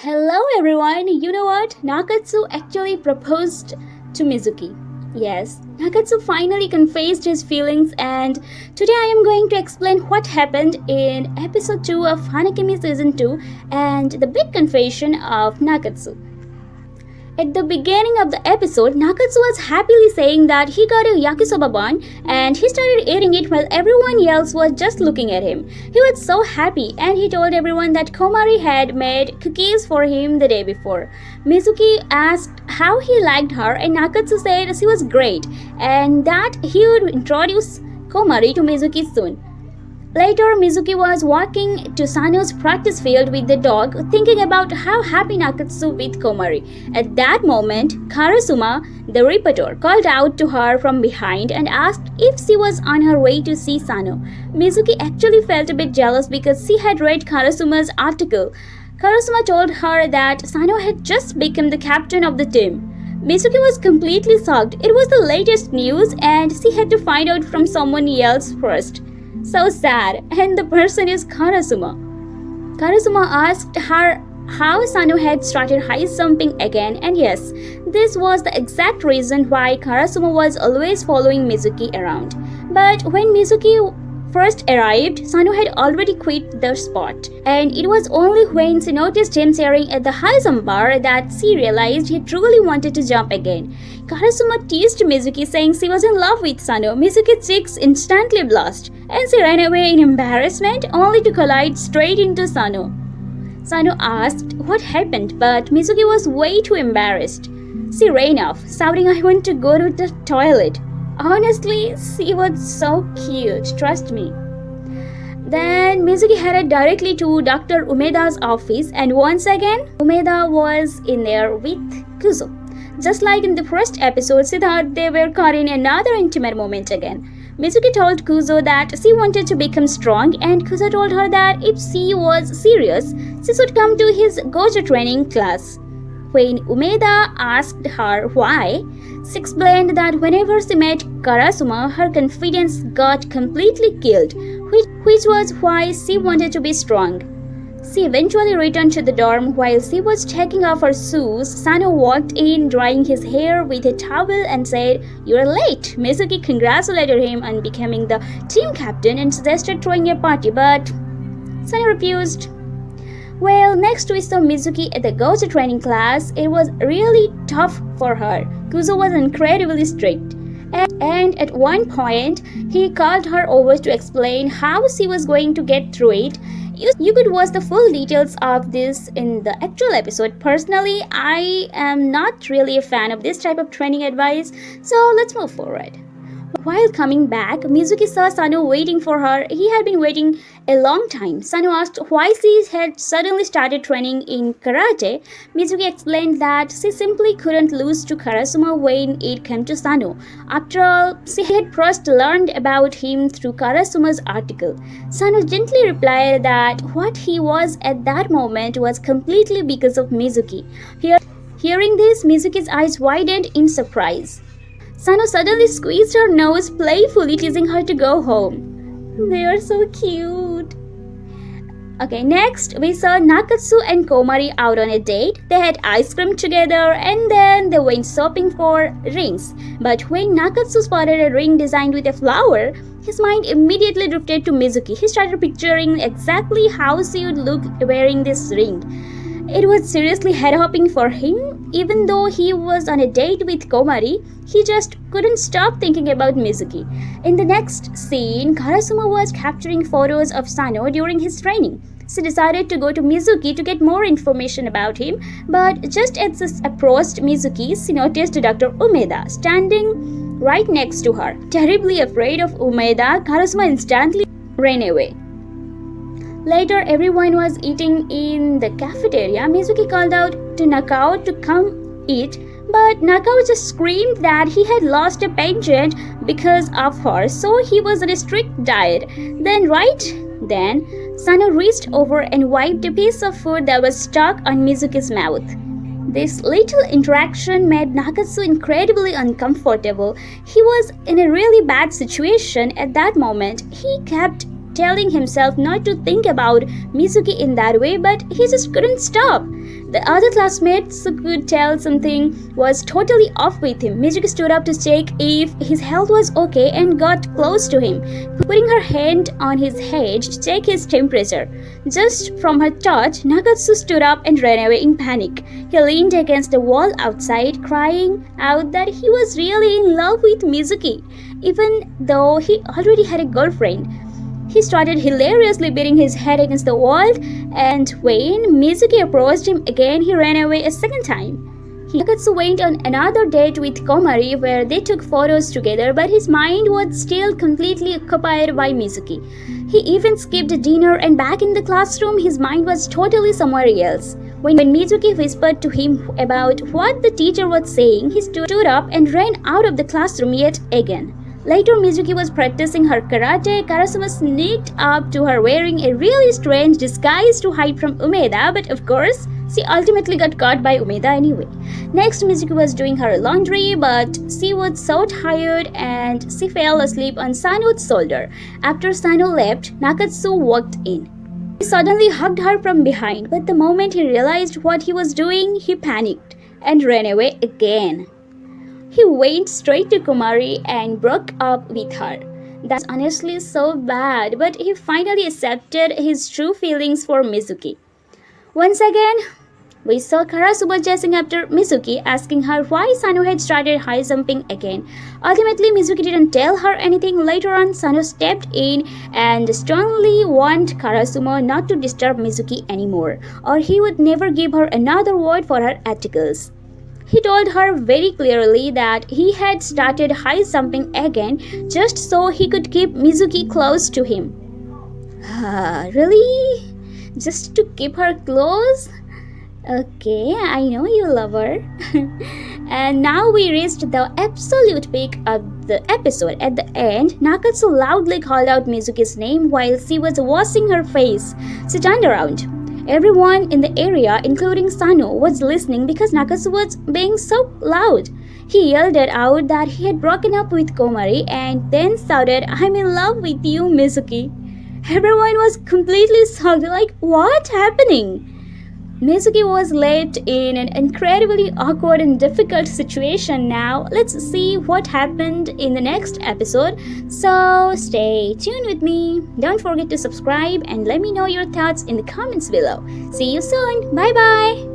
Hello everyone, you know what? Nakatsu actually proposed to Mizuki. Yes, Nakatsu finally confessed his feelings, and today I am going to explain what happened in episode 2 of Hana-Kimi season 2 and the big confession of Nakatsu. At the beginning of the episode, Nakatsu was happily saying that he got a yakisoba bun and he started eating it while everyone else was just looking at him. He was so happy and he told everyone that Komari had made cookies for him the day before. Mizuki asked how he liked her and Nakatsu said she was great and that he would introduce Komari to Mizuki soon. Later, Mizuki was walking to Sano's practice field with the dog, thinking about how happy Nakatsu with Komari. At that moment, Karasuma, the reporter, called out to her from behind and asked if she was on her way to see Sano. Mizuki actually felt a bit jealous because she had read Karasuma's article. Karasuma told her that Sano had just become the captain of the team. Mizuki was completely shocked. It was the latest news and she had to find out from someone else first. So sad, and the person is Karasuma. Karasuma asked her how Sano had started high jumping again, and yes, this was the exact reason why Karasuma was always following Mizuki around. But when Mizuki first arrived, Sano had already quit the sport, and it was only when she noticed him staring at the high jump bar that she realized he truly wanted to jump again. Karasuma teased Mizuki, saying she was in love with Sano. Mizuki's cheeks instantly blushed, and she ran away in embarrassment, only to collide straight into Sano. Sano asked what happened, but Mizuki was way too embarrassed. She ran off, shouting, "I want to go to the toilet." Honestly, she was so cute, trust me. Then Mizuki headed directly to Dr. Umeda's office, and once again, Umeda was in there with Kuzo. Just like in the first episode, she thought they were caught in another intimate moment again. Mizuki told Kuzo that she wanted to become strong, and Kuzo told her that if she was serious, she should come to his goju training class. When Umeda asked her why, she explained that whenever she met Karasuma, her confidence got completely killed, which was why she wanted to be strong. She eventually returned to the dorm. While she was taking off her shoes, Sano walked in, drying his hair with a towel and said, "You're late." Mizuki congratulated him on becoming the team captain and suggested throwing a party, but Sano refused. Well, next we saw Mizuki at the goju training class. It was really tough for her. Kuzo was incredibly strict. And at one point, he called her over to explain how she was going to get through it. You could watch the full details of this in the actual episode. Personally, I am not really a fan of this type of training advice, so let's move forward. While coming back, Mizuki saw Sano waiting for her. He had been waiting a long time. Sano asked why she had suddenly started training in karate. Mizuki explained that she simply couldn't lose to Karasuma when it came to Sano. After all, she had first learned about him through Karasuma's article. Sano gently replied that what he was at that moment was completely because of Mizuki. Hearing this, Mizuki's eyes widened in surprise. Sano suddenly squeezed her nose, playfully teasing her to go home. They are so cute. Okay, next we saw Nakatsu and Komari out on a date. They had ice cream together and then they went shopping for rings. But when Nakatsu spotted a ring designed with a flower, his mind immediately drifted to Mizuki. He started picturing exactly how she would look wearing this ring. It was seriously head-hopping for him. Even though he was on a date with Komari, he just couldn't stop thinking about Mizuki. In the next scene, Karasuma was capturing photos of Sano during his training. She decided to go to Mizuki to get more information about him, but just as she approached Mizuki, she noticed Dr. Umeda standing right next to her. Terribly afraid of Umeda, Karasuma instantly ran away. Later, everyone was eating in the cafeteria. Mizuki called out to Nakao to come eat, but Nakao just screamed that he had lost a patient because of her, so he was on a strict diet. Then, Sano reached over and wiped a piece of food that was stuck on Mizuki's mouth. This little interaction made Nakatsu incredibly uncomfortable. He was in a really bad situation at that moment. He kept telling himself not to think about Mizuki in that way, but he just couldn't stop. The other classmates could tell something was totally off with him. Mizuki stood up to check if his health was okay and got close to him, putting her hand on his head to check his temperature. Just from her touch, Nakatsu stood up and ran away in panic. He leaned against the wall outside, crying out that he was really in love with Mizuki, even though he already had a girlfriend. He started hilariously beating his head against the wall, and when Mizuki approached him again, he ran away a second time. Nakatsu went on another date with Komari where they took photos together, but his mind was still completely occupied by Mizuki. He even skipped dinner, and back in the classroom, his mind was totally somewhere else. When Mizuki whispered to him about what the teacher was saying, he stood up and ran out of the classroom yet again. Later, Mizuki was practicing her karate. Karasuma sneaked up to her wearing a really strange disguise to hide from Umeda, but of course, she ultimately got caught by Umeda anyway. Next, Mizuki was doing her laundry, but she was so tired and she fell asleep on Sano's shoulder. After Sano left, Nakatsu walked in. He suddenly hugged her from behind, but the moment he realized what he was doing, he panicked and ran away again. He went straight to Komari and broke up with her. That's honestly so bad, but he finally accepted his true feelings for Mizuki. Once again, we saw Karasuma chasing after Mizuki, asking her why Sano had started high jumping again. Ultimately, Mizuki didn't tell her anything. Later on, Sano stepped in and sternly warned Karasuma not to disturb Mizuki anymore, or he would never give her another word for her articles. He told her very clearly that he had started high jumping again just so he could keep Mizuki close to him. Really? Just to keep her close? Okay, I know you love her. And now we reached the absolute peak of the episode. At the end, Nakatsu loudly called out Mizuki's name while she was washing her face. She turned around. Everyone in the area, including Sano, was listening because Nakatsu was being so loud. He yelled out that he had broken up with Komari and then shouted, "I'm in love with you, Mizuki." Everyone was completely shocked, like, what's happening? Mizuki was left in an incredibly awkward and difficult situation now. Let's see what happened in the next episode. So stay tuned with me. Don't forget to subscribe and let me know your thoughts in the comments below. See you soon. Bye bye.